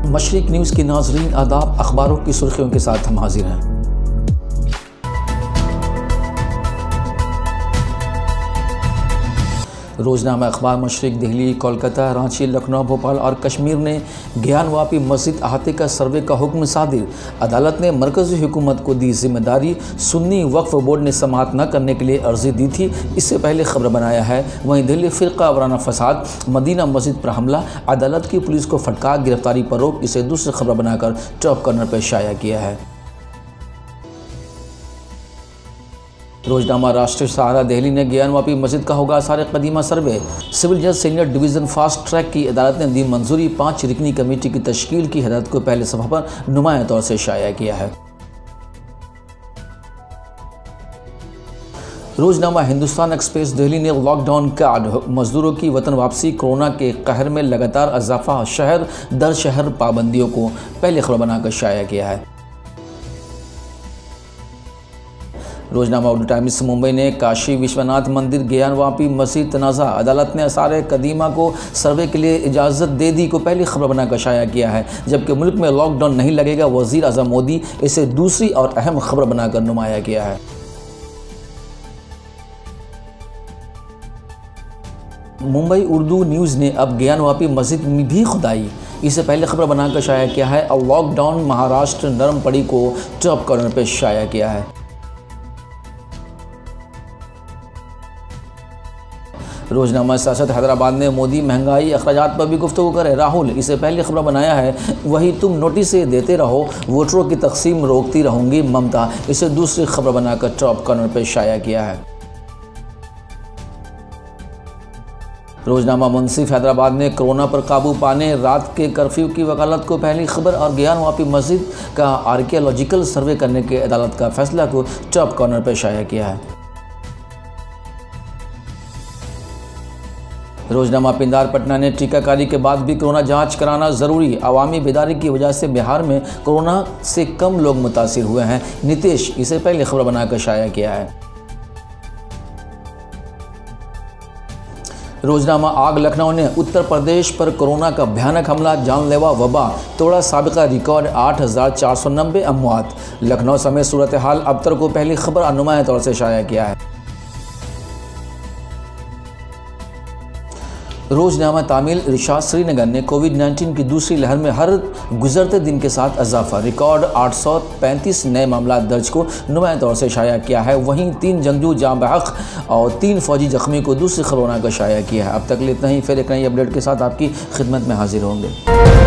मशरिक news के नाज़रीन आदाब, अखबारों की सुर्खियों के साथ हम हाजिर हैं। रोज़नामा अखबार मशरिक दिल्ली, कोलकाता, रांची, लखनऊ, भोपाल और कश्मीर ने ज्ञानवापी मस्जिद अहाते का सर्वे का हुक्म सादिर। अदालत ने मरकज़ी हुकूमत को दी जिम्मेदारी, सुन्नी वक्फ बोर्ड ने समाअत न करने के लिए अर्जी दी थी, इससे पहले खबर बनाया है। वहीं दिल्ली फ़िरका वाराना फसाद, मदीना मस्जिद पर हमला, अदालत की पुलिस को फटकार, गिरफ्तारी पर रोक, इसे दूसरी खबर बनाकर टॉप कॉर्नर पर शाया किया है। रोज़नामा राष्ट्रीय सहारा दिल्ली ने ज्ञानवापी मस्जिद का होगा आसार कदीमा सर्वे। सिविल जज सीनियर डिवीज़न फास्ट ट्रैक की अदालत ने दी मंजूरी, 5 रुकनी कमेटी की तश्कील की हदायत को पहले सफ़ा पर नुमाया तौर से शाया किया है। रोज़नामा हिंदुस्तान एक्सप्रेस दिल्ली ने लॉकडाउन कार्ड, मजदूरों की वतन वापसी, कोरोना के कहर में लगातार इजाफा, शहर दर शहर पाबंदियों को पहले खबर बनाकर शाया किया है। रोज़नामा उर्दू टाइम्स मुंबई ने काशी विश्वनाथ मंदिर ज्ञानवापी मस्जिद तनाज़ा, अदालत ने आसार कदीमा को सर्वे के लिए इजाज़त दे दी को पहली खबर बनाकर शाया किया है। जबकि मुल्क में लॉकडाउन नहीं लगेगा, वज़ीर आज़म मोदी, इसे दूसरी और अहम खबर बनाकर नुमाया किया है। मुंबई उर्दू न्यूज़ ने अब ज्ञानवापी मस्जिद में भी खुदाई, इसे पहले खबर बनाकर शाया किया है और लॉकडाउन महाराष्ट्र नरम पड़ी को टॉप कॉर्नर पर शाया किया है। रोज़नामा सियासत हैदराबाद ने मोदी महंगाई अखराजात पर भी गुफ्तगू करे, राहुल, इसे पहले खबर बनाया है। वही तुम नोटिसें देते रहो, वोटरों की तकसीम रोकती रहूंगी ममता, इसे दूसरी खबर बनाकर टॉप कॉर्नर पर शाया किया है। रोज़नामा मुंसिफ हैदराबाद ने कोरोना पर काबू पाने रात के कर्फ्यू की वकालत को पहली खबर और ज्ञानवापी मस्जिद का आर्कियोलॉजिकल सर्वे करने के अदालत का फैसला को टॉप कॉर्नर पर शाया किया है। रोज़नामा पिंदार पटना ने टीकाकारी के बाद भी कोरोना जांच कराना ज़रूरी, अवामी बेदारी की वजह से बिहार में कोरोना से कम लोग मुतासिर हुए हैं, नीतीश, इसे पहले खबर बनाकर शाया किया है। रोज़नामा आग लखनऊ ने उत्तर प्रदेश पर कोरोना का भयानक हमला, जानलेवा वबा, तोड़ा साबिका रिकॉर्ड, 8,490 अमवात। लखनऊ समेत सूरत हाल अबतर को पहली खबर नुमाया तौर से शाया किया है। रोज़नामा तामिल रिशाद श्रीनगर ने कोविड-19 की दूसरी लहर में हर गुजरते दिन के साथ इजाफा, रिकॉर्ड 835 नए मामला दर्ज को नुमाया तौर से शाया किया है। वहीं 3 जंगजू जाँ बहक और 3 फौजी जख्मी को दूसरी खबर बनाकर शाया किया है। अब तक इतना ही, फिर एक नई अपडेट के साथ आपकी खिदमत में हाजिर होंगे।